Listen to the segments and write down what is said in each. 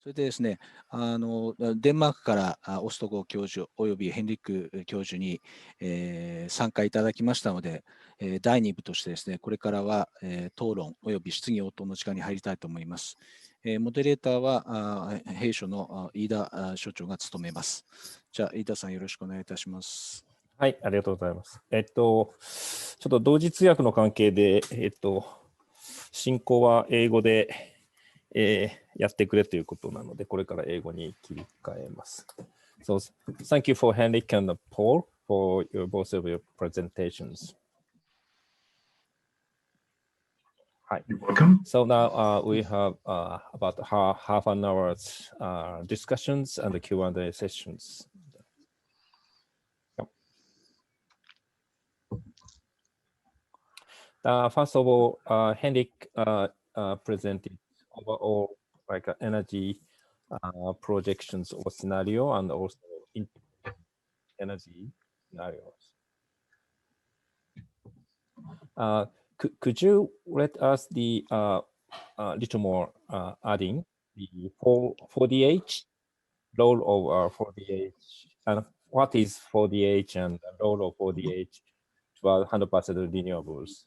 それでですね、デンマークからオストゴー教授およびヘンリック教授に、参加いただきましたので、第2部としてですね、これからは、討論および質疑応答の時間に入りたいと思います。モデレーターは弊社の飯田所長が務めます。じゃあ、飯田さんよろしくお願いいたします。はい、ありがとうございます。ちょっと同時通訳の関係で、進行は英語で、やってくれということなので、これから英語に切り替えます。So, thank you for Henrik and Paul for both of your presentations. Hi. You're welcome. So now we have about half an hour's discussions and the Q&A sessions. First of all, Henrik presented overall like energy projections or scenario and also energy scenarios. Could you let us the little more adding the 4DH role of 4DH and what is 4DH and the role of 4DH to 100% renewables?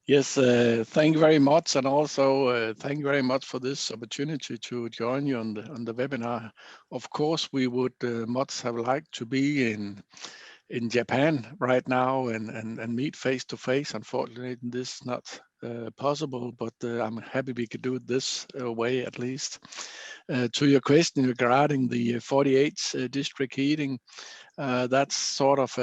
Yes, thank you very much, and also thank you very much for this opportunity to join you on the webinar. Of course, we would much have liked to be in Japan right now and meet face to face. Unfortunately, this is not possible, but I'm happy we could do it this way at least. To your question regarding the 4DH district heating, that's sort of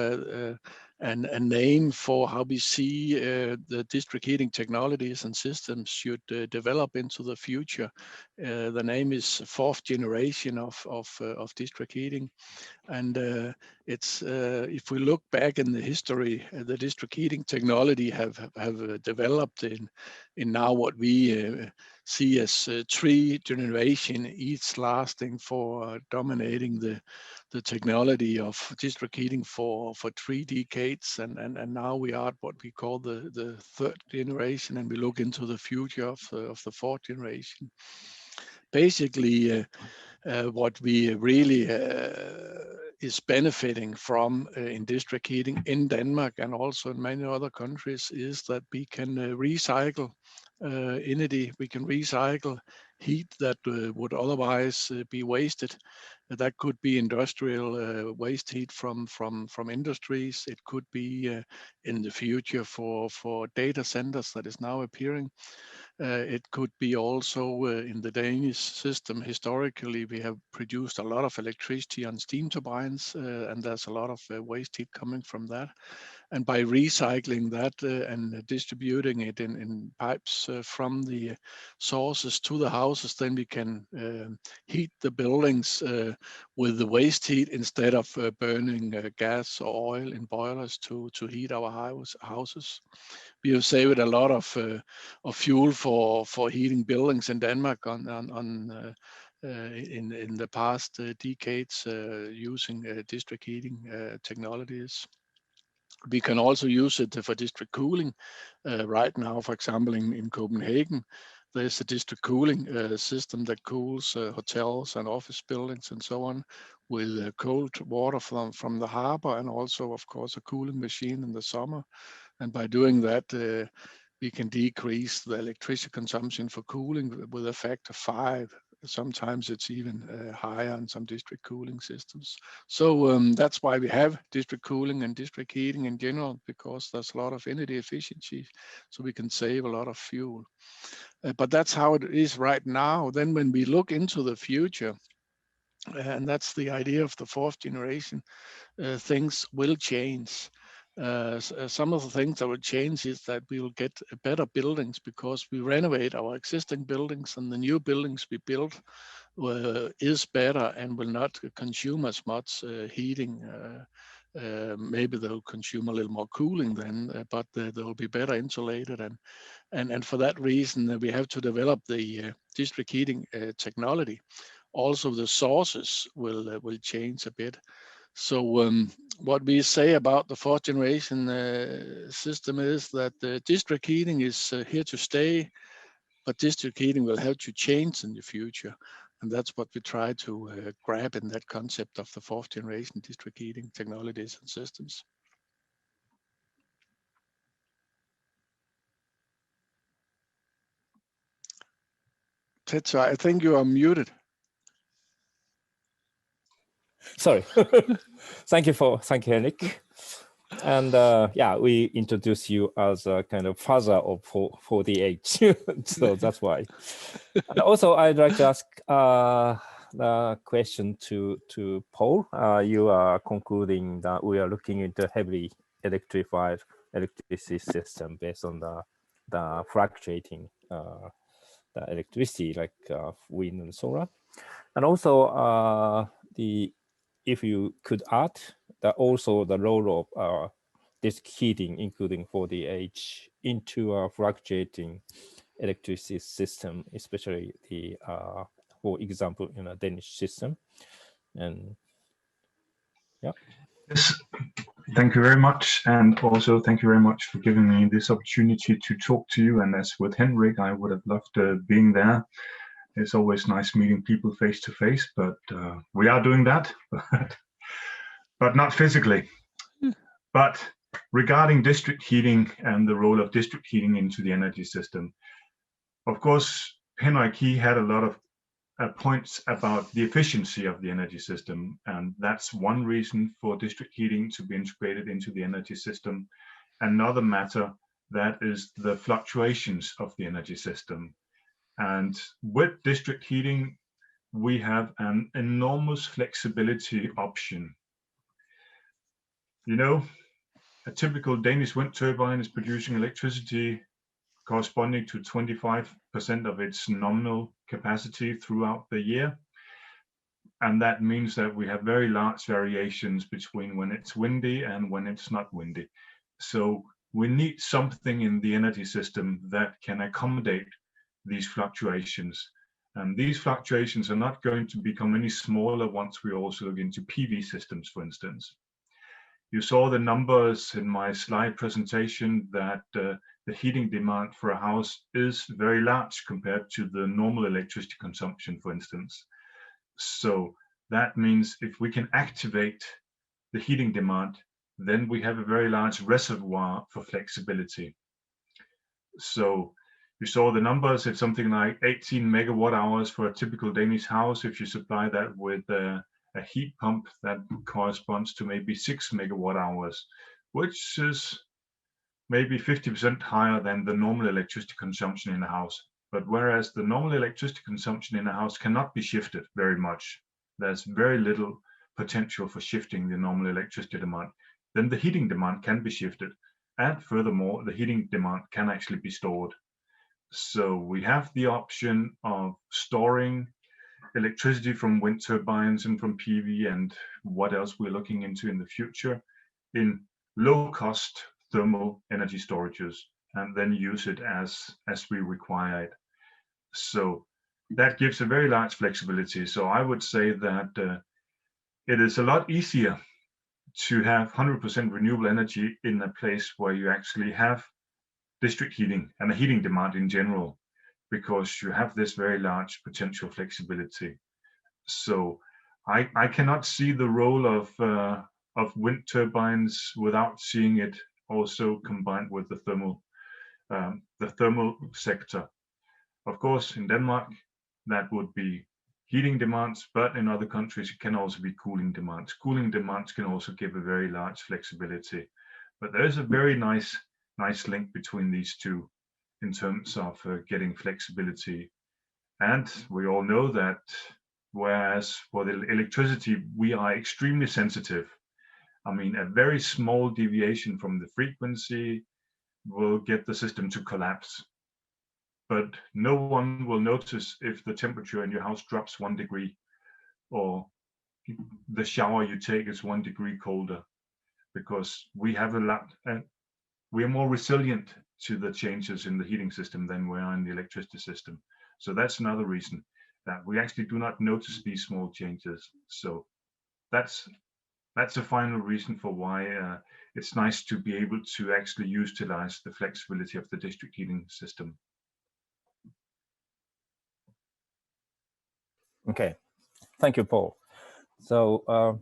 a name for how we see the district heating technologies and systems should develop into the future. The name is fourth generation of district heating, and it's if we look back in the history, the district heating technology have developed in now what we see as 3 generations, each lasting for dominating the technology of district heating for 3 decades, and now we are at what we call the 3rd generation, and we look into the future of the 4th generation. Basically, what we really is benefiting from in district heating in Denmark and also in many other countries is that we can recycle energy. We can recycle heat that would otherwise be wasted. That could be industrial waste heat from industries. It could be in the future for data centers that is now appearing. It could be also in the Danish system. Historically, we have produced a lot of electricity on steam turbines, and there's a lot of waste heat coming from that. And by recycling that and distributing it in pipes from the sources to the houses, then we can heat the buildings with the waste heat instead of burning gas or oil in boilers to heat our houses. We have saved a lot of fuel for heating buildings in Denmark in the past decades using district heating technologies. We can also use it for district cooling. Right now, for example, in Copenhagen, there's a district cooling system that cools hotels and office buildings and so on with cold water from the harbor, and also, of course, a cooling machine in the summer. And by doing that, we can decrease the electricity consumption for cooling with a factor of 5. Sometimes it's even higher in some district cooling systems. So that's why we have district cooling and district heating in general, because there's a lot of energy efficiency, so we can save a lot of fuel. But that's how it is right now. Then when we look into the future, and that's the idea of the 4th generation, things will change. Some of the things that will change is that we will get better buildings because we renovate our existing buildings, and the new buildings we build is better and will not consume as much heating. Maybe they'll consume a little more cooling then, but they'll be better insulated, and for that reason we have to develop the district heating technology. Also, the sources will change a bit. So what we say about the 4th generation system is that the district heating is here to stay. but district heating will have to change in the future. And that's what we try to grab in that concept of the 4th generation district heating technologies and systems. Tetsu, I think you are muted. Sorry. Thank you, Henrik. And yeah, we introduce you as a kind of father of 4DH, so that's why. And also, I'd like to ask the question to Paul. You are concluding that we are looking into heavily electrified electricity system based on the fluctuating the electricity like wind and solar, and also if you could add that also the role of district heating, including 4DH, into a fluctuating electricity system, especially the, for example, in a Danish system. And yeah. Yes, thank you very much. And also thank you very much for giving me this opportunity to talk to you. And as with Henrik, I would have loved being there. It's always nice meeting people face to face, but we are doing that, but not physically. But regarding district heating and the role of district heating into the energy system, of course, Henrik, he had a lot of points about the efficiency of the energy system, and that's one reason for district heating to be integrated into the energy system. Another matter, that is the fluctuations of the energy system. And with district heating, we have an enormous flexibility option. You know, a typical Danish wind turbine is producing electricity corresponding to 25% of its nominal capacity throughout the year. And that means that we have very large variations between when it's windy and when it's not windy. So we need something in the energy system that can accommodate these fluctuations. And these fluctuations are not going to become any smaller once we also look into PV systems, for instance. You saw the numbers in my slide presentation that the heating demand for a house is very large compared to the normal electricity consumption, for instance. So that means if we can activate the heating demand, then we have a very large reservoir for flexibility. So you saw the numbers, it's something like 18 megawatt hours for a typical Danish house. If you supply that with a heat pump, that corresponds to maybe 6 megawatt hours, which is maybe 50% higher than the normal electricity consumption in a house. But whereas the normal electricity consumption in a house cannot be shifted very much, there's very little potential for shifting the normal electricity demand, then the heating demand can be shifted. And furthermore, the heating demand can actually be stored. So we have the option of storing electricity from wind turbines and from PV and what else we're looking into in the future in low-cost thermal energy storages, and then use it as we require it. So that gives a very large flexibility. So I would say that it is a lot easier to have 100% renewable energy in a place where you actually have district heating and a heating demand in general, because you have this very large potential flexibility. So I cannot see the role of wind turbines without seeing it also combined with the thermal sector. Of course, in Denmark, that would be heating demands, but in other countries, it can also be cooling demands. Cooling demands can also give a very large flexibility. But there is a very nice link between these two in terms of getting flexibility. And we all know that whereas for the electricity, we are extremely sensitive. I mean, a very small deviation from the frequency will get the system to collapse. But no one will notice if the temperature in your house drops 1 degree or the shower you take is 1 degree colder, because we have we are more resilient to the changes in the heating system than we are in the electricity system. So that's another reason that we actually do not notice these small changes. So that's a final reason for why it's nice to be able to actually utilize the flexibility of the district heating system. Okay, thank you, Paul. So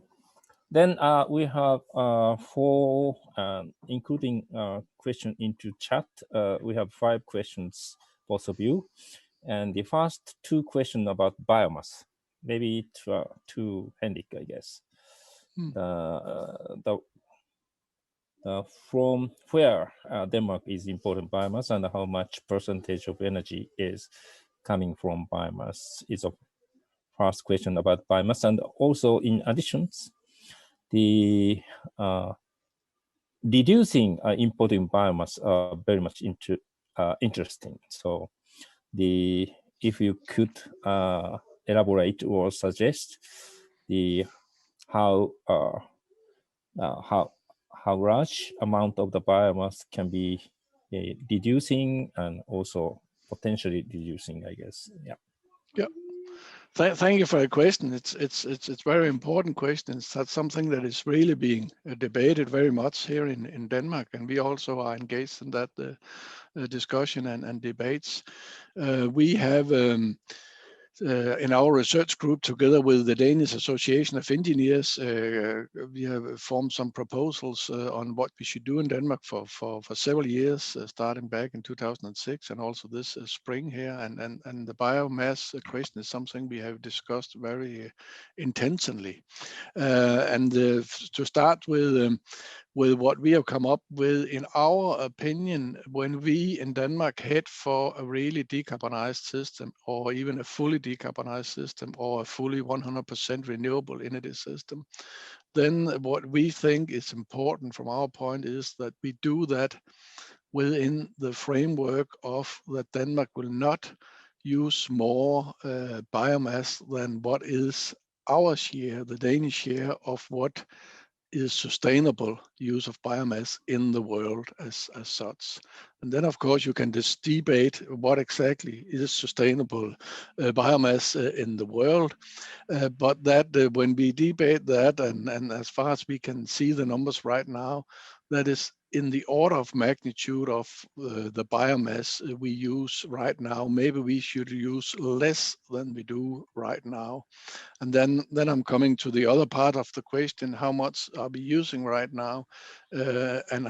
then we have 4, including question into chat. We have 5 questions, both of you. And the first 2 questions about biomass, maybe to Henrik, I guess. From where Denmark is importing biomass and how much percentage of energy is coming from biomass is a first question about biomass. And also in addition, the reducing importing biomass are very much interesting. So if you could elaborate or suggest how large amount of the biomass can be reducing and also potentially reducing, I guess. Yeah. Yeah. Thank you for your question. It's very important questions. That's something that is really being debated very much here in Denmark, and we also are engaged in that discussion and debates. We have in our research group, together with the Danish Association of Engineers, we have formed some proposals on what we should do in Denmark for several years, starting back in 2006 and also this spring here. And the biomass question is something we have discussed very intensively. To start with what we have come up with, in our opinion, when we in Denmark head for a really decarbonized system, or even a fully decarbonized system, or a fully 100% renewable energy system, then what we think is important from our point is that we do that within the framework of that Denmark will not use more biomass than what is our share, the Danish share of what is sustainable use of biomass in the world as such. And then, of course, you can just debate what exactly is sustainable biomass in the world. But that when we debate that, and as far as we can see the numbers right now, that is in the order of magnitude of the biomass we use right now. Maybe we should use less than we do right now. And then I'm coming to the other part of the question: how much are we using right now? And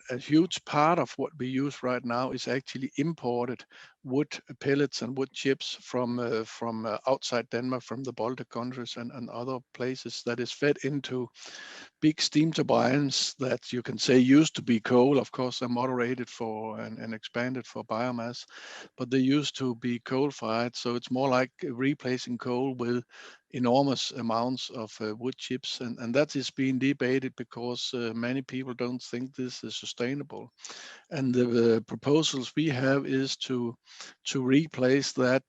a huge part of what we use right now is actually imported wood pellets and wood chips from outside Denmark, from the Baltic countries and other places, that is fed into big steam turbines that you can say used to be coal. Of course, they're moderated for and expanded for biomass, but they used to be coal-fired. So it's more like replacing coal with enormous amounts of wood chips, and that is being debated because many people don't think this is sustainable. And the proposals we have is to replace that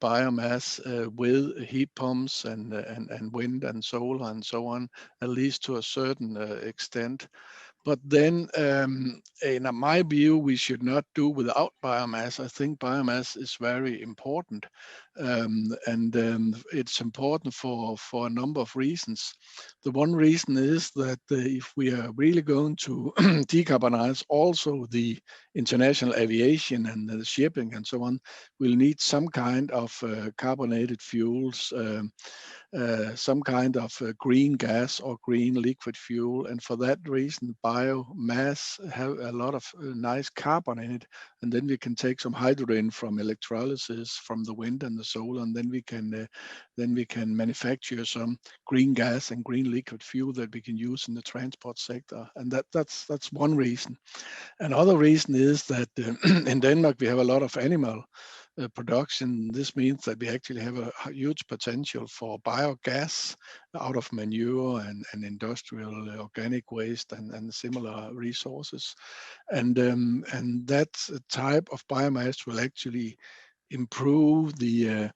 biomass with heat pumps and wind and solar and so on, at least to a certain extent. But then, in my view, we should not do without biomass. I think biomass is very important, and it's important for a number of reasons. The one reason is that if we are really going to decarbonize also the international aviation and the shipping and so on, we'll need some kind of carbonated fuels, some kind of green gas or green liquid fuel. And for that reason, biomass have a lot of nice carbon in it. And then we can take some hydrogen from electrolysis from the wind and the solar, and then we can manufacture some green gas and green liquid fuel that we can use in the transport sector. And that's one reason. Another reason is that in Denmark we have a lot of animal production. This means that we actually have a huge potential for biogas out of manure and industrial organic waste and similar resources. And that type of biomass will actually improve the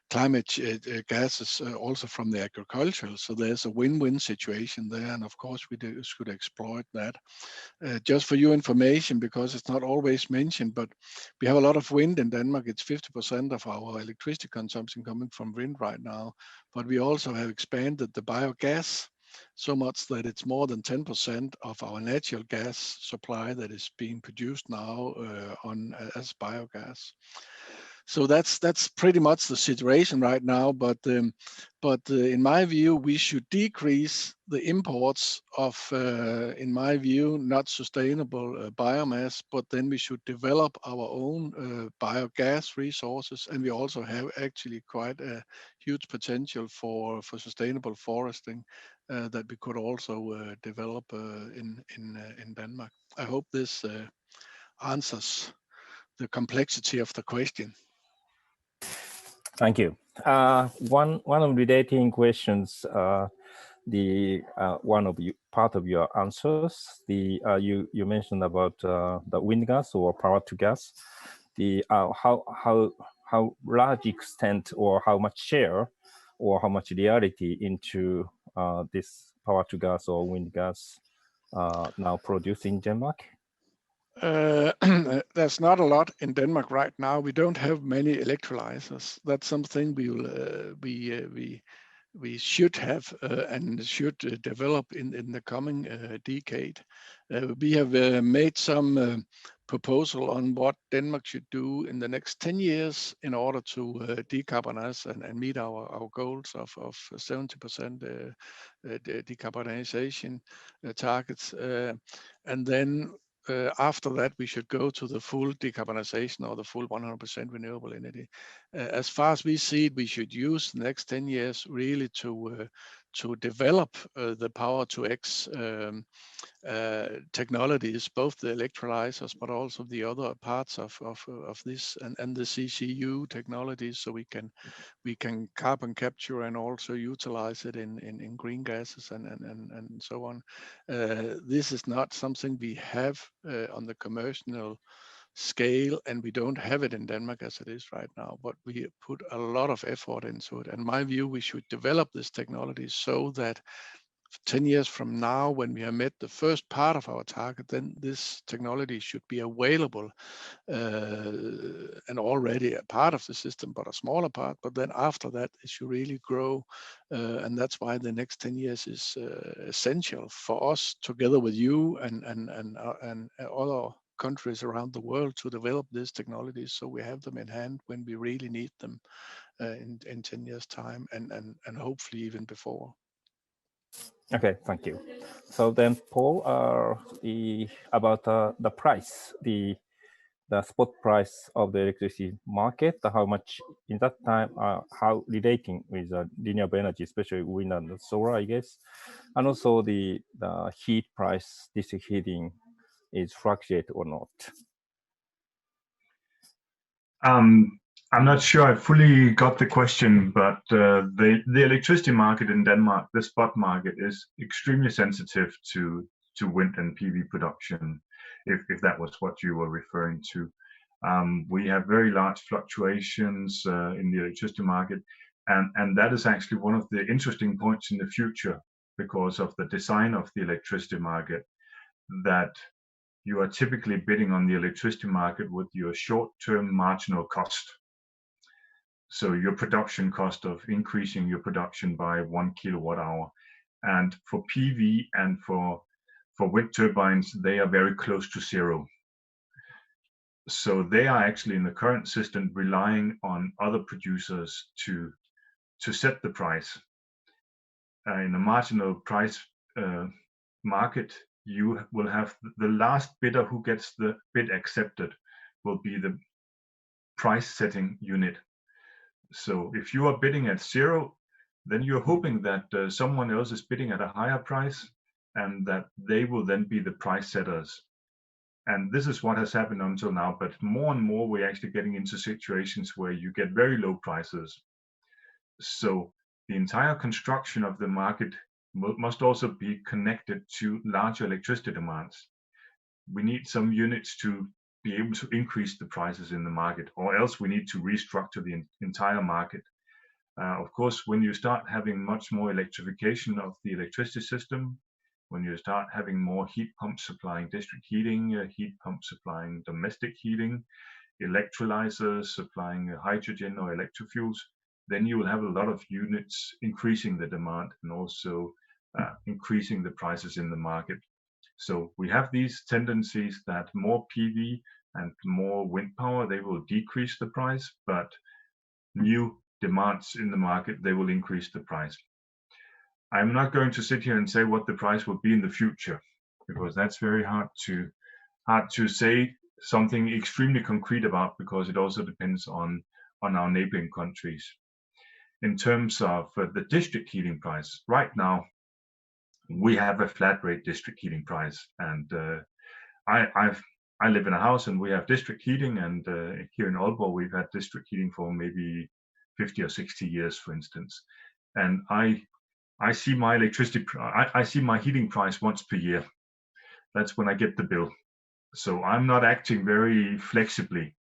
climate gases also from the agriculture. So there's a win-win situation there, and of course we should exploit that. Just for your information, because it's not always mentioned, but we have a lot of wind in Denmark. It's 50% of our electricity consumption coming from wind right now, but we also have expanded the biogas so much that it's more than 10% of our natural gas supply that is being produced now as biogas. So that's pretty much the situation right now. But in my view, we should decrease the imports of, in my view, not sustainable biomass. But then we should develop our own biogas resources, and we also have actually quite a huge potential for sustainable foresting that we could also develop in Denmark. I hope this answers the complexity of the question. Thank you. One of relating questions, part of your answers, you mentioned about the wind gas or power to gas, how large extent or how much share or how much reality into this power to gas or wind gas now produced in Denmark? There's not a lot in Denmark right now. We don't have many electrolyzers. That's something we should have and should develop in the coming decade. We have made some proposal on what Denmark should do in the next 10 years in order to decarbonize and meet our goals of 70% decarbonization targets. And then after that, we should go to the full decarbonization or the full 100% renewable energy. As far as we see it, we should use the next 10 years really to develop the power to X technologies, both the electrolyzers, but also the other parts of this and the CCU technologies, so we can carbon capture and also utilize it in green gases and so on. This is not something we have on the commercial scale, and we don't have it in Denmark as it is right now, but we put a lot of effort into it. And my view, we should develop this technology so that 10 years from now, when we have met the first part of our target, then this technology should be available and already a part of the system, but a smaller part. But then after that, it should really grow. And that's why the next 10 years is essential for us, together with you and other countries around the world, to develop these technologies so we have them in hand when we really need them in 10 years time and hopefully even before. Okay, thank you. So then, Paul, about the price, the spot price of the electricity market, how much in that time, how relating with renewable energy, especially wind and solar, I guess, and also the heat price, district heating is fluctuate or not? I'm not sure I fully got the question, but the electricity market in Denmark, the spot market, is extremely sensitive to wind and PV production, if that was what you were referring to. We have very large fluctuations in the electricity market, and that is actually one of the interesting points in the future because of the design of the electricity market, that you are typically bidding on the electricity market with your short-term marginal cost. So your production cost of increasing your production by 1 kilowatt hour. And for PV and for wind turbines, they are very close to zero. So they are actually in the current system relying on other producers to set the price. In a marginal price market, you will have the last bidder who gets the bid accepted will be the price setting unit. So if you are bidding at zero, then you're hoping that someone else is bidding at a higher price and that they will then be the price setters. And this is what has happened until now, but more and more we're actually getting into situations where you get very low prices. So the entire construction of the market must also be connected to larger electricity demands. We need some units to be able to increase the prices in the market, or else we need to restructure the entire market. Of course, when you start having much more electrification of the electricity system, when you start having more heat pumps supplying district heating, heat pumps supplying domestic heating, electrolyzers supplying hydrogen or electrofuels, then you will have a lot of units increasing the demand and also increasing the prices in the market. So we have these tendencies that more PV and more wind power, they will decrease the price, but new demands in the market, they will increase the price. I'm not going to sit here and say what the price will be in the future, because that's very hard to say something extremely concrete about, because it also depends on our neighboring countries. In terms of the district heating price, right now we have a flat rate district heating price, and I live in a house and we have district heating, and here in Aalborg we've had district heating for maybe 50 or 60 years, for instance. And I see my electricity, I see my heating price once per year. That's when I get the bill. So I'm not acting very flexibly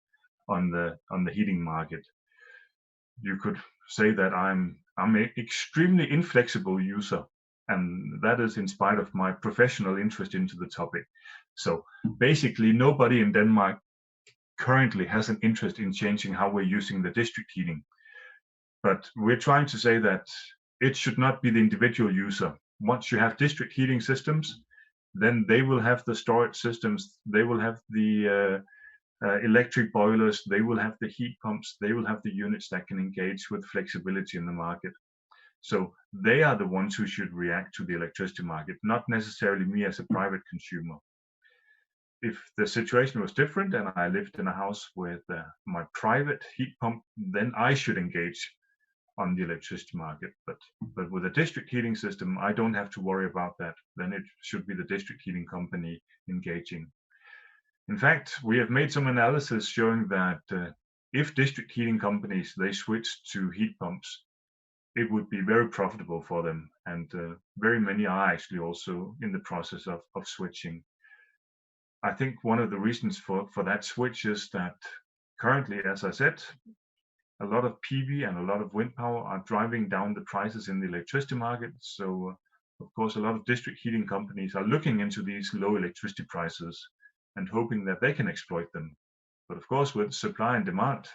on the heating market. You could say that I'm an extremely inflexible user, and that is in spite of my professional interest into the topic. So basically nobody in Denmark currently has an interest in changing how we're using the district heating. But we're trying to say that it should not be the individual user. Once you have district heating systems, then they will have the storage systems, they will have the electric boilers, they will have the heat pumps, they will have the units that can engage with flexibility in the market. So they are the ones who should react to the electricity market, not necessarily me as a private consumer. If the situation was different and I lived in a house with my private heat pump, then I should engage on the electricity market. But with a district heating system, I don't have to worry about that. Then it should be the district heating company engaging. In fact, we have made some analysis showing that if district heating companies, they switch to heat pumps, it would be very profitable for them. And very many are actually also in the process of switching. I think one of the reasons for that switch is that currently, as I said, a lot of PV and a lot of wind power are driving down the prices in the electricity market. So, of course, a lot of district heating companies are looking into these low electricity prices and hoping that they can exploit them. But of course, with supply and demand,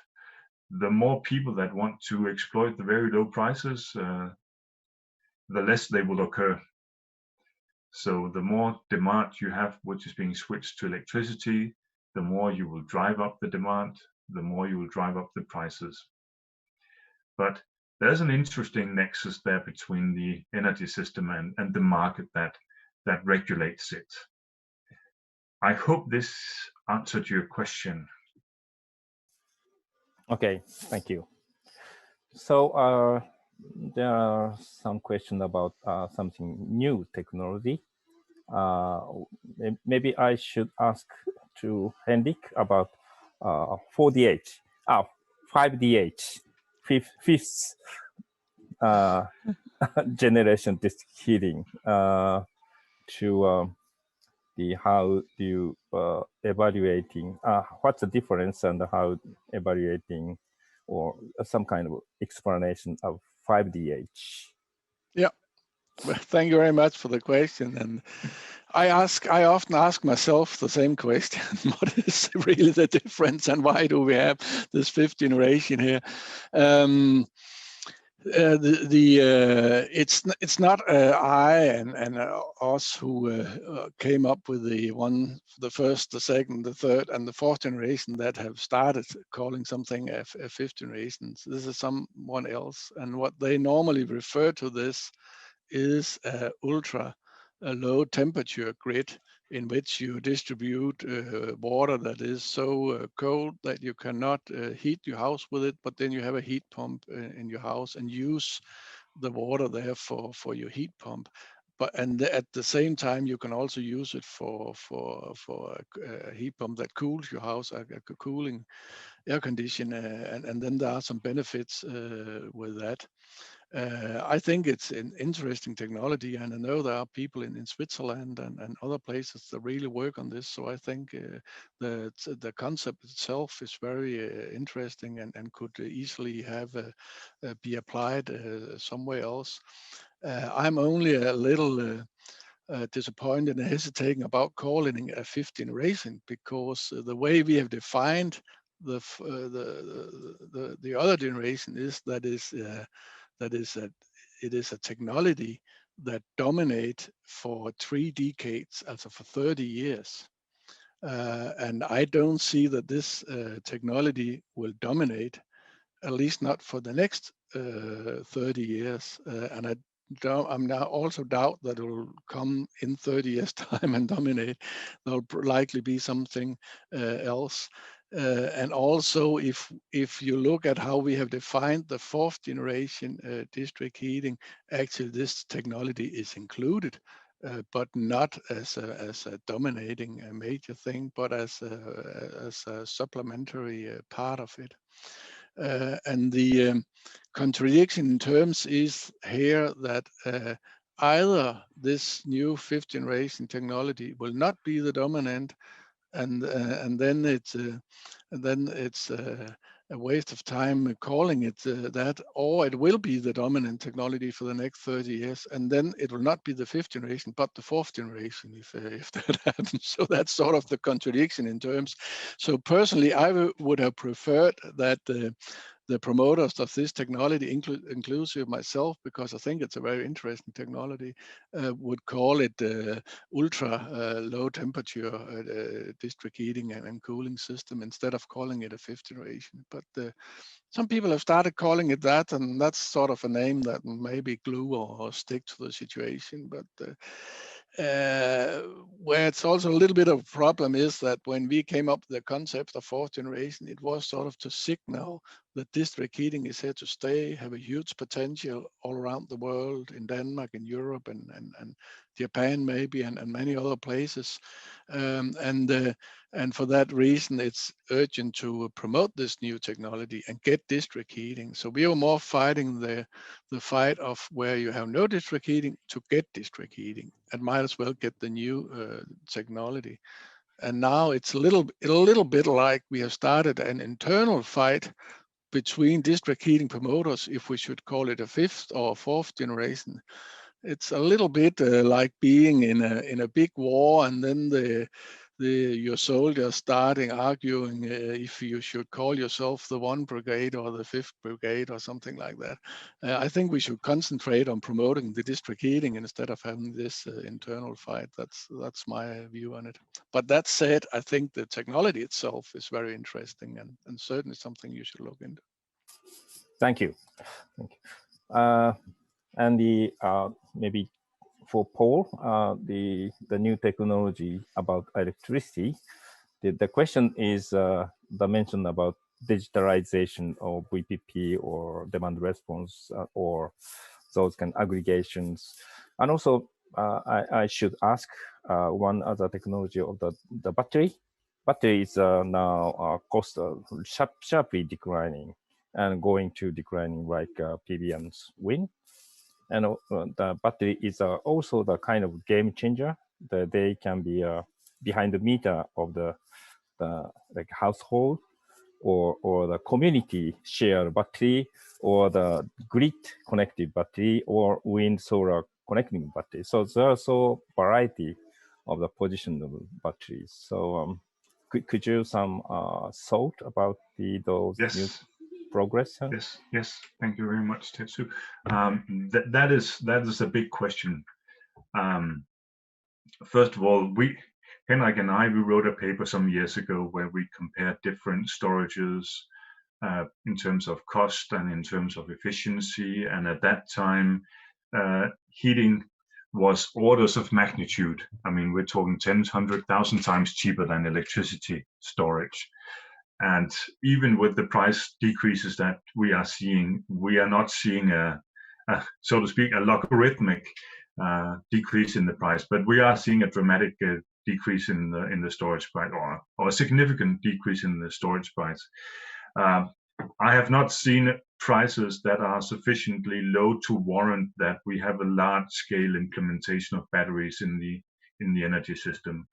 the more people that want to exploit the very low prices, the less they will occur. So the more demand you have, which is being switched to electricity, the more you will drive up the demand, the more you will drive up the prices. But there's an interesting nexus there between the energy system and the market that regulates it. I hope this answered your question. Okay, thank you. So there are some questions about something new technology. Maybe I should ask to Henrik about 4DH, 5DH, fifth generation district heating. How do you evaluating? What's the difference and how evaluating, or some kind of explanation of 5DH? Yeah. Well, thank you very much for the question. And I often ask myself the same question: what is really the difference, and why do we have this fifth generation here? It's not I and us who came up with the first, the second, the third, and the fourth generation that have started calling something a fifth generation. This is someone else, and what they normally refer to this is ultra low temperature grid, in which you distribute water that is so cold that you cannot heat your house with it, but then you have a heat pump in your house and use the water there for your heat pump. And at the same time, you can also use it for a heat pump that cools your house, a cooling air condition, and then there are some benefits with that. I think it's an interesting technology, and I know there are people in Switzerland and other places that really work on this. So I think the concept itself is very interesting and could easily be applied somewhere else. I'm only a little disappointed and hesitating about calling a fifth generation, because the way we have defined the other generation is that it is a technology that dominate for 3 decades, also for 30 years. And I don't see that this technology will dominate, at least not for the next 30 years. And I'm now also doubt that it will come in 30 years time and dominate. There'll likely be something else. And also, if you look at how we have defined the 4th generation district heating, actually this technology is included, but not as a dominating major thing, but as a supplementary part of it. And the contradiction in terms is here that either this new 5th generation technology will not be the dominant, and then it's a waste of time calling it that, or it will be the dominant technology for the next 30 years, and then it will not be the 5th generation, but the 4th generation if that happens. So that's sort of the contradiction in terms. So personally, I would have preferred that the promoters of this technology, inclusive myself, because I think it's a very interesting technology, would call it ultra low temperature district heating and cooling system instead of calling it a 5th generation. But some people have started calling it that, and that's sort of a name that maybe glue or stick to the situation. But where it's also a little bit of a problem is that when we came up with the concept of 4th generation, it was sort of to signal that district heating is here to stay, have a huge potential all around the world, in Denmark, in Europe, and Japan maybe, and many other places. And for that reason, it's urgent to promote this new technology and get district heating. So we are more fighting the fight of where you have no district heating to get district heating, and might as well get the new technology. And now it's a little bit like we have started an internal fight between district heating promoters, if we should call it a 5th or 4th generation. It's a little bit like being in a big war, and then your soldiers starting arguing if you should call yourself the 1 brigade or the 5th brigade or something like that. I think we should concentrate on promoting the district heating instead of having this internal fight. That's my view on it. But that said, I think the technology itself is very interesting and certainly something you should look into. Thank you. Thank you. And maybe for Paul, the new technology about electricity, the question is the mention about digitalization of VPP or demand response or those kind of aggregations. And also, I should ask one other technology of the battery. Battery is now cost sharply declining and going to declining like PV and wind. And the battery is also the kind of game changer that they can be behind the meter of the like household or the community shared battery or the grid connected battery or wind solar connecting battery. So there are so variety of the position of batteries. So could you some thought about those new progress? Huh? Yes. Thank you very much, Tetsu. That is a big question. First of all, Henrik and I, we wrote a paper some years ago where we compared different storages in terms of cost and in terms of efficiency. And at that time, heating was orders of magnitude. I mean, we're talking 10, 100,000 times cheaper than electricity storage. And even with the price decreases that we are seeing, we are not seeing so to speak, a logarithmic decrease in the price, but we are seeing a dramatic decrease in the storage price, or a significant decrease in the storage price. I have not seen prices that are sufficiently low to warrant that we have a large-scale implementation of batteries in the energy system.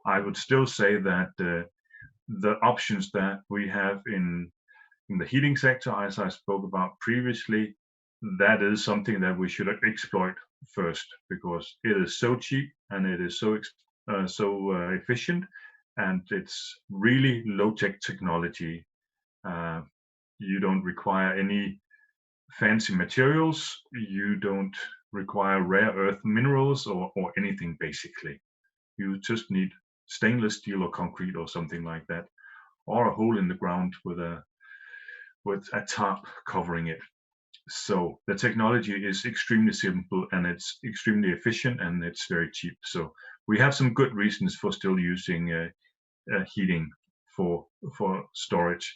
I would still say that the options that we have in the heating sector, as I spoke about previously, that is something that we should exploit first, because it is so cheap and it is so efficient, and it's really low-tech technology. You don't require any fancy materials. You don't require rare earth minerals or anything basically. You just need stainless steel or concrete or something like that, or a hole in the ground with a tarp covering it. So the technology is extremely simple and it's extremely efficient and it's very cheap. So we have some good reasons for still using heating for storage.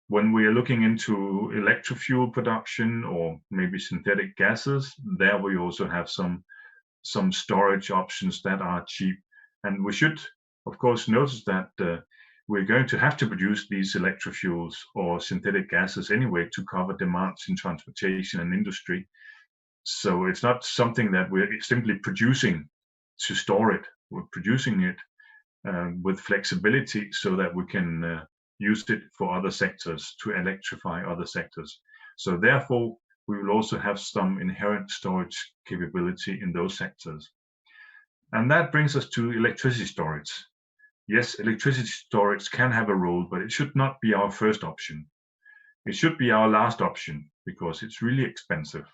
When we are looking into electrofuel production or maybe synthetic gases, there we also have some storage options that are cheap. And we should, of course, notice that we're going to have to produce these electrofuels or synthetic gases anyway to cover demands in transportation and industry. So it's not something that we're simply producing to store it. We're producing it with flexibility so that we can use it for other sectors, to electrify other sectors. So therefore, we will also have some inherent storage capability in those sectors. And that brings us to electricity storage. Yes, electricity storage can have a role, but it should not be our first option. It should be our last option because it's really expensive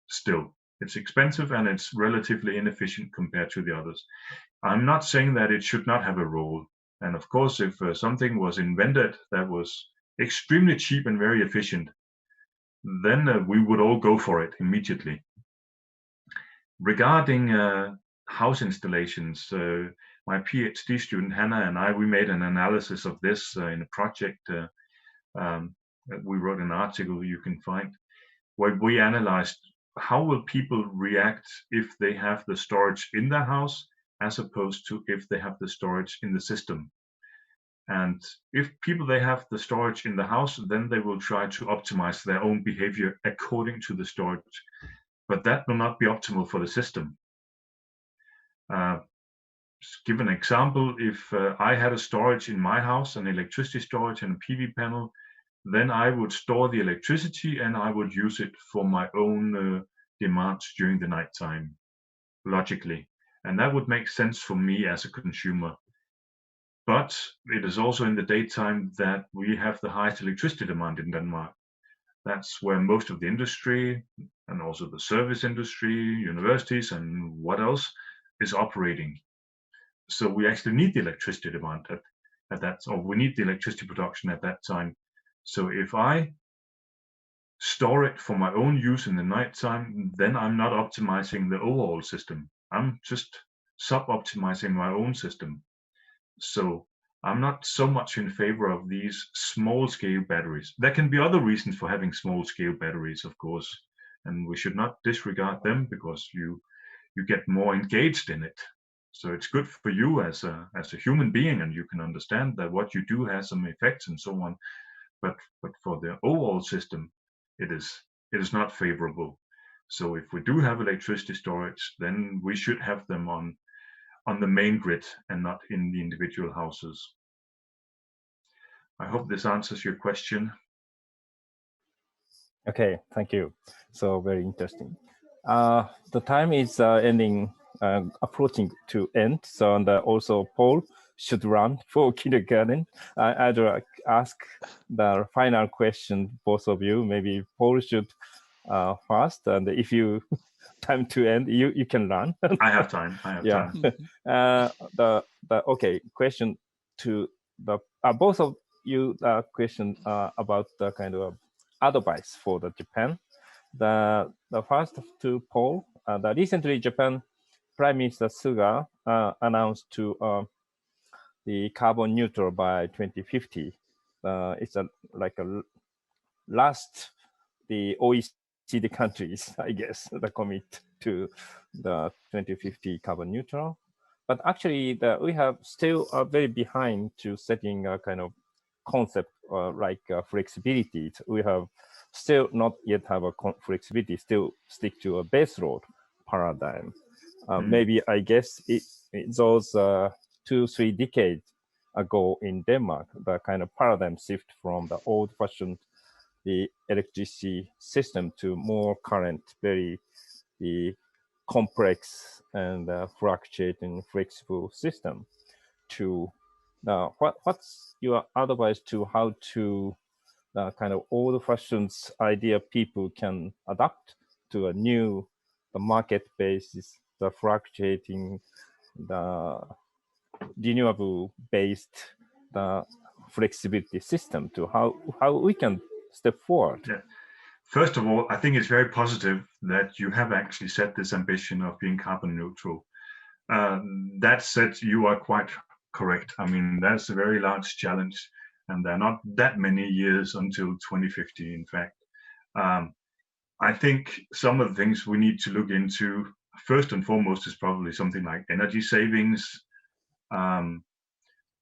still. It's expensive and it's relatively inefficient compared to the others. I'm not saying that it should not have a role. And of course, if something was invented that was extremely cheap and very efficient, then we would all go for it immediately. Regarding house installations, my PhD student Hannah and I, we made an analysis of this in a project. We wrote an article you can find where we analyzed how will people react if they have the storage in their house as opposed to if they have the storage in the system. And if they have the storage in the house, then they will try to optimize their own behavior according to the storage. But that will not be optimal for the system. Give an example, if I had a storage in my house, an electricity storage and a PV panel, then I would store the electricity and I would use it for my own demands during the nighttime, logically. And that would make sense for me as a consumer. But it is also in the daytime that we have the highest electricity demand in Denmark. That's where most of the industry and also the service industry, universities and what else is operating. So we actually need the electricity demand at that, or we need the electricity production at that time. So if I store it for my own use in the nighttime, then I'm not optimizing the overall system. I'm just sub-optimizing my own system. So I'm not so much in favor of these small-scale batteries. There can be other reasons for having small-scale batteries, of course, and we should not disregard them because you get more engaged in it. So it's good for you as a human being, and you can understand that what you do has some effects and so on. But for the overall system, it is not favorable. So if we do have electricity storage, then we should have them on the main grid and not in the individual houses. I hope this answers your question. Okay, thank you. So very interesting. The time is approaching to end. So and also Paul should run for kindergarten. I'd like ask the final question, both of you. Maybe Paul should first, and if you time to end, you can run. I have time. time. Okay, question to the both of you. Question about the kind of advice for the Japan. The first to Paul. The recently Japan Prime Minister Suga announced to the carbon neutral by 2050. It's like a last the OECD countries, I guess, that commit to the 2050 carbon neutral. But actually, we have still very behind to setting a kind of concept like flexibility. We have still not yet have a flexibility, still stick to a base load paradigm. Maybe I guess those 2-3 decades ago in Denmark, the kind of paradigm shift from the old-fashioned the electricity system to more current, very complex and fluctuating flexible system. To what's your advice to how to kind of old-fashioned idea people can adapt to a new the market basis, the fluctuating, the renewable based, the flexibility system to how we can step forward? Yeah. First of all, I think it's very positive that you have actually set this ambition of being carbon neutral. That said, you are quite correct. I mean, that's a very large challenge, and there are not that many years until 2050, in fact. I think some of the things we need to look into, first and foremost, is probably something like energy savings,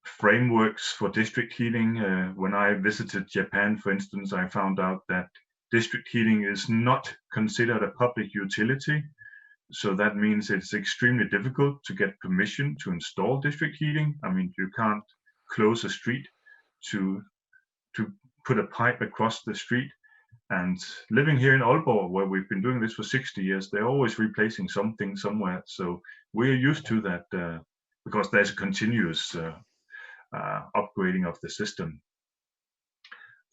frameworks for district heating. When I visited Japan, for instance, I found out that district heating is not considered a public utility. So that means it's extremely difficult to get permission to install district heating. I mean, you can't close a street to put a pipe across the street. And living here in Aalborg, where we've been doing this for 60 years, they're always replacing something somewhere. So we're used to that because there's a continuous upgrading of the system.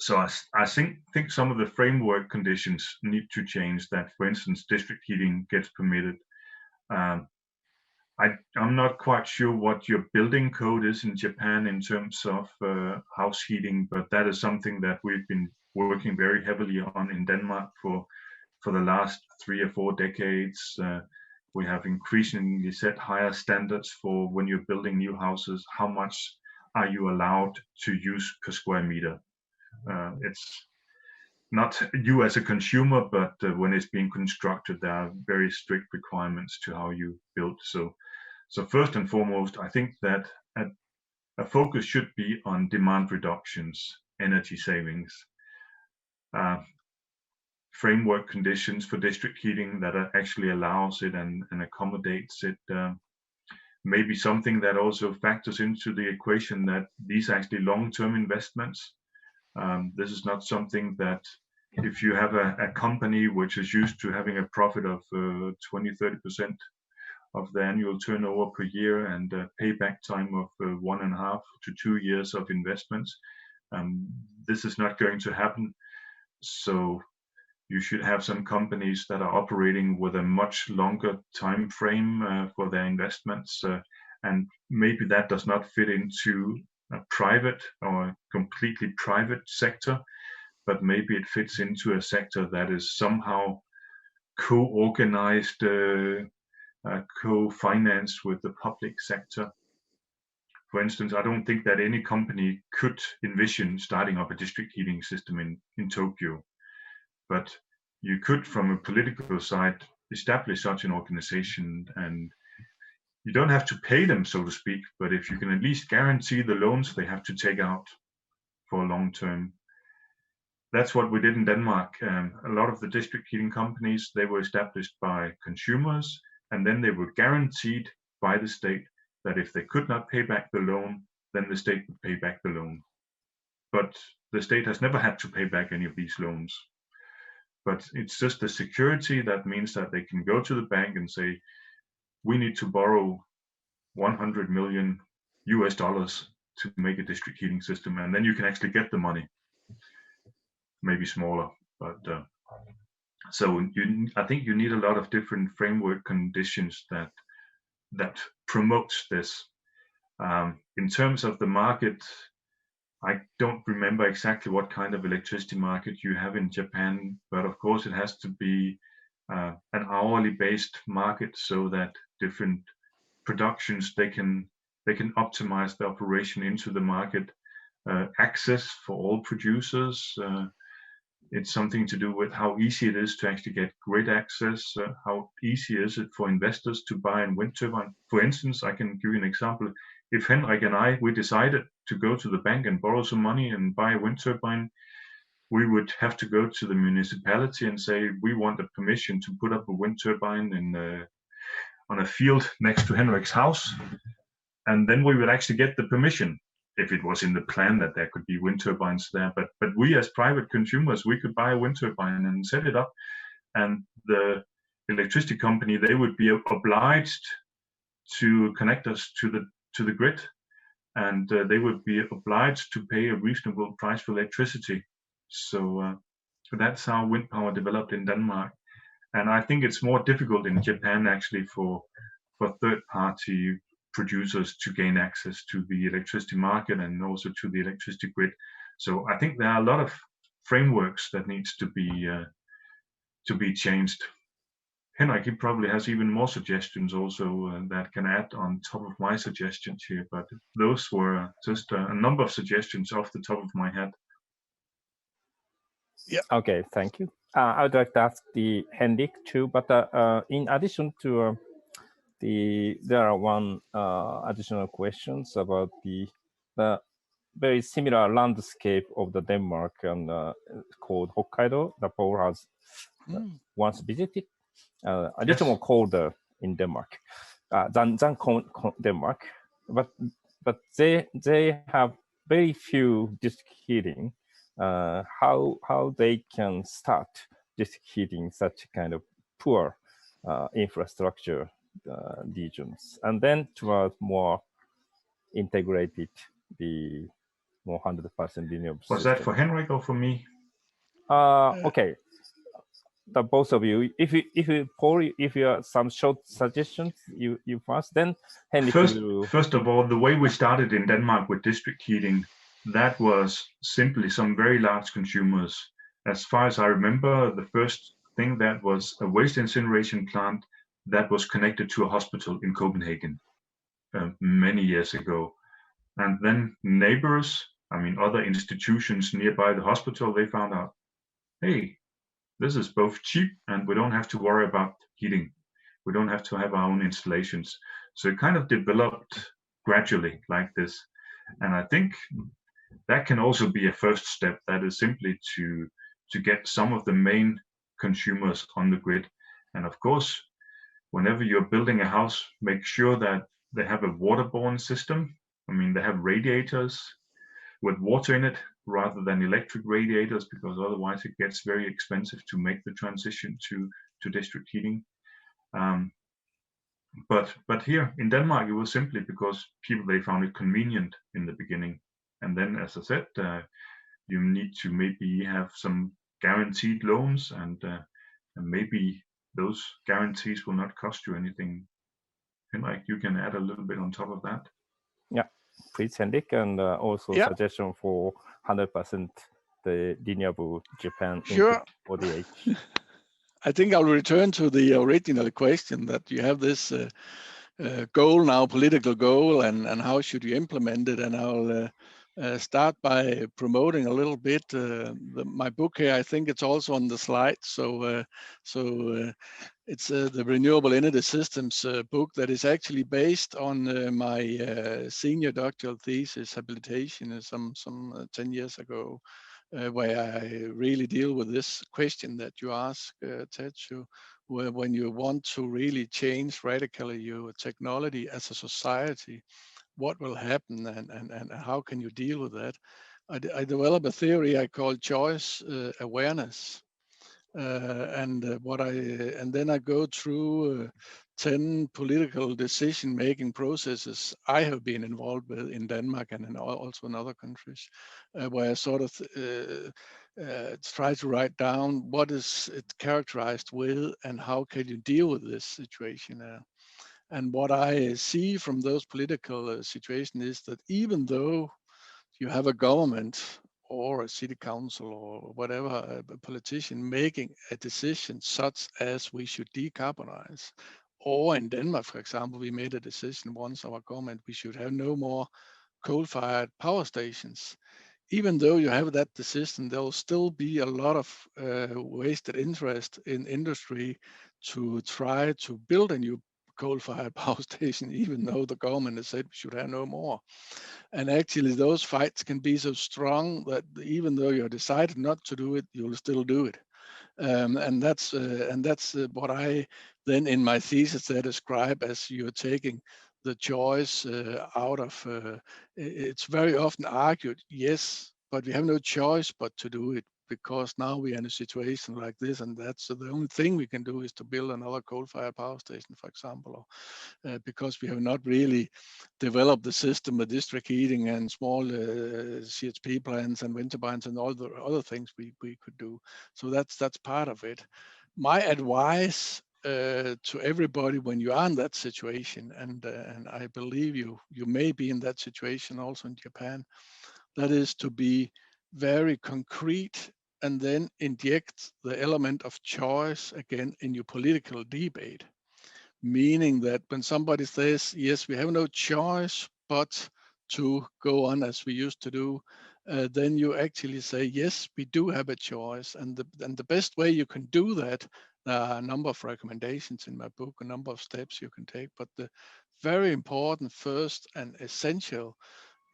So I think some of the framework conditions need to change, that, for instance, district heating gets permitted. I'm not quite sure what your building code is in Japan in terms of house heating, but that is something that we've been working very heavily on in Denmark for the last 3 or 4 decades. We have increasingly set higher standards for when you're building new houses. How much are you allowed to use per square meter? It's not you as a consumer, but when it's being constructed, there are very strict requirements to how you build. So first and foremost, I think that a focus should be on demand reductions, energy savings, framework conditions for district heating that actually allows it and accommodates it. Maybe something that also factors into the equation that these are actually long-term investments. This is not something that if you have a company which is used to having a profit of 20-30% of the annual turnover per year and a payback time of 1.5 to 2 years of investments, this is not going to happen. So you should have some companies that are operating with a much longer time frame for their investments, and maybe that does not fit into a private or completely private sector, but maybe it fits into a sector that is somehow co-organized, co-financed with the public sector. For instance, I don't think that any company could envision starting up a district heating system in Tokyo, but you could, from a political side, establish such an organization, and you don't have to pay them, so to speak, but if you can at least guarantee the loans they have to take out for long term. That's what we did in Denmark. A lot of the district heating companies, they were established by consumers, and then they were guaranteed by the state that if they could not pay back the loan, then the state would pay back the loan. But the state has never had to pay back any of these loans. But it's just the security that means that they can go to the bank and say, we need to borrow $100 million to make a district heating system, and then you can actually get the money. Maybe smaller, but so I think you need a lot of different framework conditions that promotes this. In terms of the market, I don't remember exactly what kind of electricity market you have in Japan, but of course it has to be an hourly based market so that different productions they can optimize the operation into the market. Access for all producers. It's something to do with how easy it is to actually get grid access. How easy is it for investors to buy a wind turbine? For instance, I can give you an example. If Henrik and we decided to go to the bank and borrow some money and buy a wind turbine, we would have to go to the municipality and say, we want a permission to put up a wind turbine on a field next to Henrik's house. And then we would actually get the permission if it was in the plan that there could be wind turbines there. But we as private consumers, we could buy a wind turbine and set it up. And the electricity company, they would be obliged to connect us to the grid. And they would be obliged to pay a reasonable price for electricity. So that's how wind power developed in Denmark. And I think it's more difficult in Japan actually for third-party producers to gain access to the electricity market and also to the electricity grid. So I think there are a lot of frameworks that needs to be changed. Henrik, he probably has even more suggestions also that can add on top of my suggestions here, but those were just a number of suggestions off the top of my head. Yeah. Okay, thank you. I would like to ask the Henrik too, but in addition to there are one additional questions about the very similar landscape of the Denmark and called Hokkaido that Poul has once visited. A little more colder in Denmark than Denmark, but they have very few district heating. How they can start district heating such kind of poor infrastructure regions, and then towards more integrated, the more 100% renewable Was system. That for Henrik or for me? Okay, the both of you. If Paul, if you have some short suggestions, you first. Then Henrik. First of all, the way we started in Denmark with district heating, that was simply some very large consumers. As far as I remember, the first thing that was a waste incineration plant that was connected to a hospital in Copenhagen many years ago. And then neighbors, I mean, other institutions nearby the hospital, they found out, hey, this is both cheap and we don't have to worry about heating. We don't have to have our own installations. So it kind of developed gradually like this. And I think that can also be a first step. That is simply to get some of the main consumers on the grid. And of course, whenever you're building a house, make sure that they have a waterborne system. I mean, they have radiators with water in it rather than electric radiators, because otherwise it gets very expensive to make the transition to district heating. But here in Denmark, it was simply because people, they found it convenient in the beginning. And then, as I said, you need to maybe have some guaranteed loans, and maybe those guarantees will not cost you anything. Henrik, you can add a little bit on top of that. Yeah, please, Henrik, and also suggestion for 100% the renewable Japan. Sure. 48. I think I'll return to the original question that you have this goal now, political goal, and how should you implement it? And I'll start by promoting a little bit my book here. I think it's also on the slide. So it's the Renewable Energy Systems book that is actually based on my senior doctoral thesis habilitation some 10 years ago, where I really deal with this question that you ask, Tetsu, where when you want to really change radically your technology as a society, what will happen and how can you deal with that? I develop a theory I call choice awareness. And then I go through 10 political decision-making processes I have been involved with in Denmark and also in other countries, where I sort of try to write down what is it characterized with and how can you deal with this situation. And what I see from those political situations is that even though you have a government or a city council or whatever, a politician making a decision such as we should decarbonize, or in Denmark, for example, we made a decision once, our government, we should have no more coal-fired power stations. Even though you have that decision, there will still be a lot of wasted interest in industry to try to build a new coal-fired power station, even though the government has said we should have no more. And actually those fights can be so strong that even though you decided not to do it, you'll still do it. And that's what I then in my thesis there describe as you're taking the choice out of, it's very often argued, yes, but we have no choice but to do it, because now we are in a situation like this and that. So the only thing we can do is to build another coal-fired power station, for example, or, because we have not really developed the system of district heating and small CHP plants and wind turbines and all the other things we could do. So that's part of it. my advice to everybody when you are in that situation, and I believe you may be in that situation also in Japan, that is to be very concrete and then inject the element of choice again in your political debate. Meaning that when somebody says, yes, we have no choice but to go on as we used to do, then you actually say, yes, we do have a choice. And the best way you can do that, there are a number of recommendations in my book, a number of steps you can take, but the very important first and essential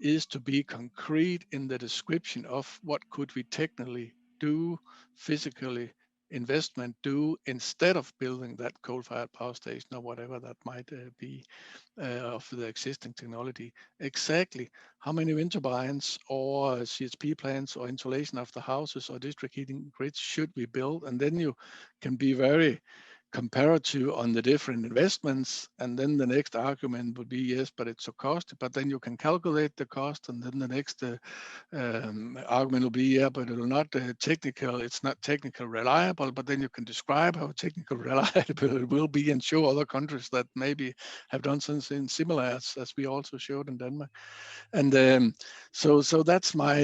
is to be concrete in the description of what could we technically do, physically investment do, instead of building that coal-fired power station or whatever that might be of the existing technology. Exactly how many wind turbines or CHP plants or insulation of the houses or district heating grids should we build? And then you can be very comparative on the different investments, and then the next argument would be, yes, but it's so costly, but then you can calculate the cost, and then the next argument will be, yeah, but it will not it's not technical reliable, but then you can describe how technical reliable it will be and show other countries that maybe have done something similar as we also showed in Denmark. And so that's my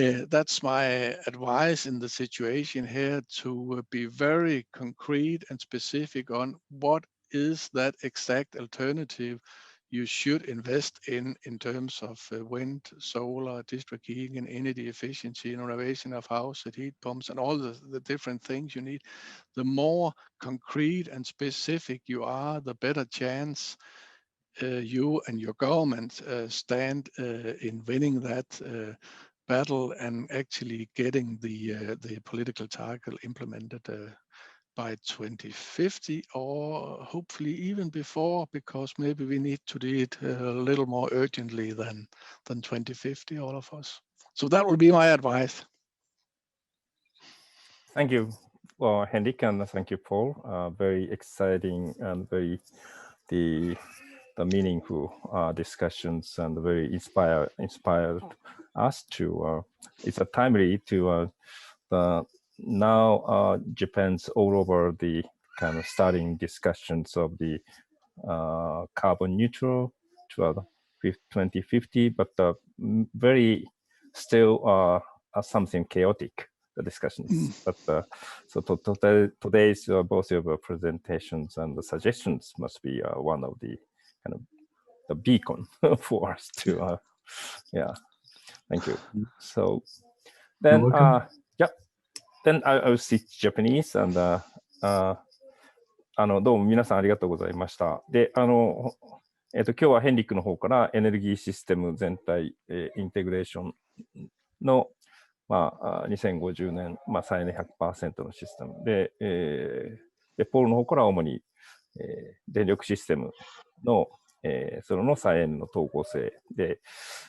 advice in the situation here, to be very concrete and specific on what is that exact alternative you should invest in terms of wind, solar, district heating, and energy efficiency, and renovation of houses, heat pumps, and all the different things you need. The more concrete and specific you are, the better chance you and your government stand in winning that battle and actually getting the political target implemented by 2050, or hopefully even before, because maybe we need to do it a little more urgently than 2050, all of us. So that would be my advice. Thank you, Henrik, and thank you, Paul. Very exciting and very the meaningful discussions, and very inspired us to. It's a timely to now Japan's all over the kind of starting discussions of the carbon neutral to 2050, but very still something chaotic, the discussions. But so today's both of your presentations and the suggestions must be one of the kind of the beacon for us to yeah, thank you. So then yeah, then I'll switch Japanese, and どうも皆さんありがとうございました。で、今日はヘンリックの方からエネルギーシステム全体、インテグレーションの、2050年、再エネ 100% のシステムで、ポールの方から主に、電力システムの、その再エネの統合性で、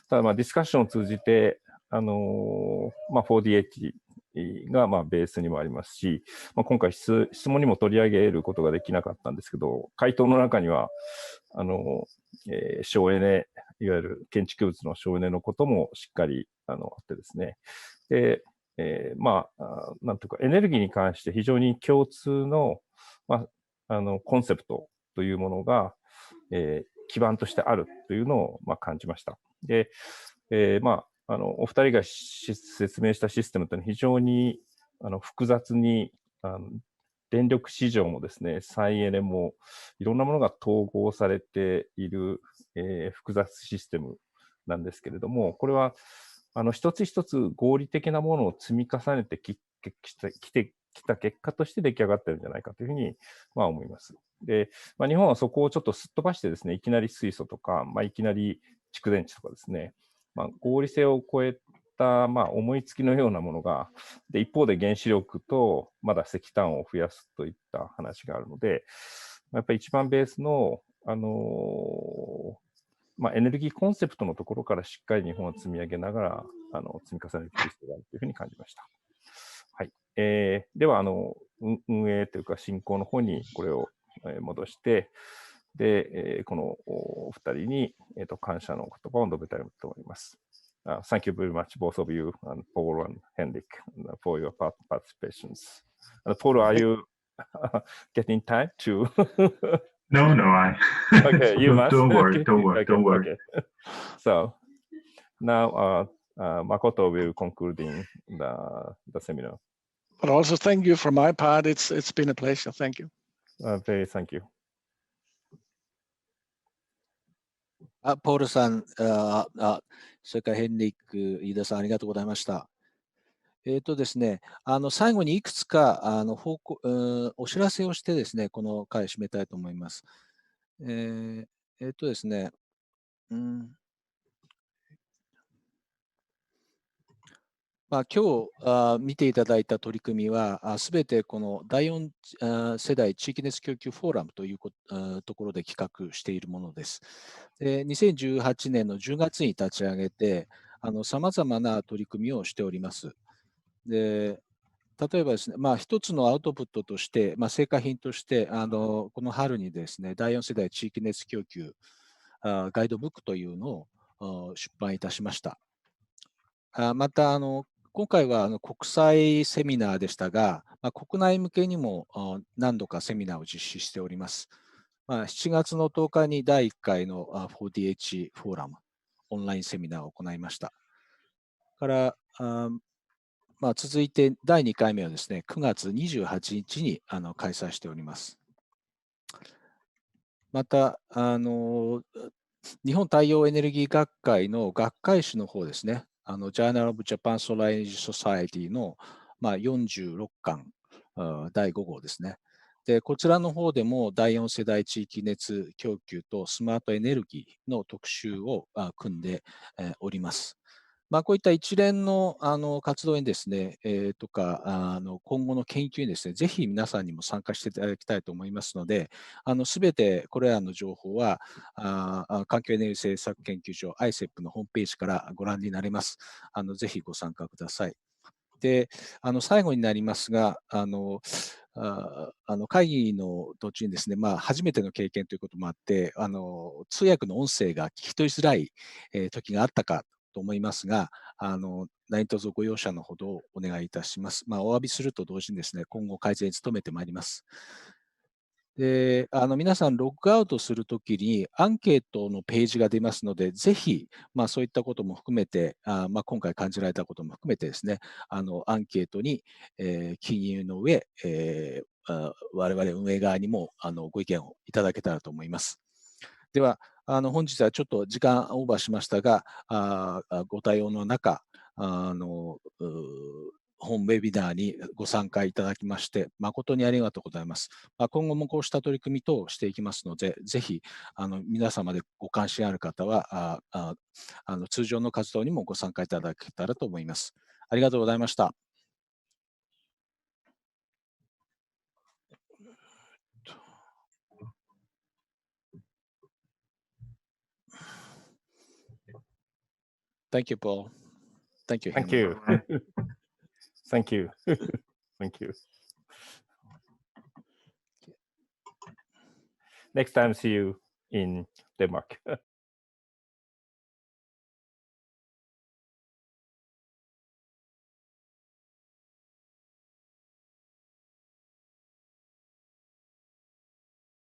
ただディスカッションを通じて、4DHがベースにもありますし、今回質問にも取り上げることができなかったんですけど、回答の中には省エネ、いわゆる建築物の省エネのこともしっかりあってですね、で、なんというかエネルギーに関して非常に共通の、コンセプトというものが、基盤としてあるというのを感じました。で、お二人が説明したシステムというのは非常に複雑に電力市場もですね、再エネもいろんなものが統合されている、複雑システムなんですけれども、これは一つ一つ合理的なものを積み重ねてきた結果として出来上がっているんじゃないかというふうに思います。で、日本はそこをちょっとすっ飛ばしてですね、いきなり水素とか、いきなり蓄電池とかですね、合理性を超えた、思いつきのようなものが、で、一方で原子力とまだ石炭を増やすといった話があるので、やっぱり一番ベースの、エネルギーコンセプトのところからしっかり日本は積み上げながら、積み重ねていく必要があるというふうに感じました。はい。では、運営というか進行の方にこれを戻して、で、このお二人に、感謝の言葉を述べたいと思います。Thank you very much, both of you, and Paul and Henrik, for your participations. Paul, are you getting time to? No, Okay, you must. Don't worry, Okay. don't worry, Okay, don't worry. okay. So now Makoto will concluding the seminar. But also thank you from my part. It's been a pleasure. Thank you. Very thank you. ポールさん、それからヘンリック、飯田さん、ありがとうございました。ですね、最後にいくつかお知らせをしてですね、この回締めたいと思います。ですね、今日見ていただいた取り組みは、すべてこの第4世代地域熱供給フォーラムというところで企画しているものです。2018年の10月に立ち上げて、さまざまな取り組みをしております。で例えばですね、一つのアウトプットとして、成果品として、この春にですね、第4世代地域熱供給ガイドブックというのを出版いたしました。また、今回は国際セミナーでしたが、国内向けにも何度かセミナーを実施しております。7月の10日に第1回の 4DH フォーラムオンラインセミナーを行いました。から続いて第2回目はですね、9月28日に開催しております。また、日本太陽エネルギー学会の学会誌の方ですね、Journal of Japan Solar Energy Society の46巻、第5号ですね。で、こちらの方でも第4世代地域熱供給とスマートエネルギーの特集を組んでおります。こういった一連の活動にですね、とか今後の研究にですね、ぜひ皆さんにも参加していただきたいと思いますので、すべてこれらの情報は環境エネルギー政策研究所 ICEP のホームページからご覧になれます。ぜひご参加ください。で、最後になりますが、会議の途中にですね、初めての経験ということもあって、通訳の音声が聞き取りづらい時があったかと思いますが、何卒ご容赦のほどをお願いいたします。お詫びすると同時にですね、今後改善に努めてまいります。で、皆さんログアウトするときにアンケートのページが出ますので、ぜひ、そういったことも含めて、今回感じられたことも含めてですね、アンケートに、記入の上、我々運営側にもご意見をいただけたらと思います。では、本日はちょっと時間オーバーしましたが、ご対応の中、本ウェビナーにご参加いただきまして、誠にありがとうございます。今後もこうした取り組み等をしていきますので、ぜひ皆様でご関心ある方は通常の活動にもご参加いただけたらと思います。ありがとうございました。Thank you, Paul. Thank you, Thank Henrik. you. Thank you. Thank you. Next time, see you in Denmark.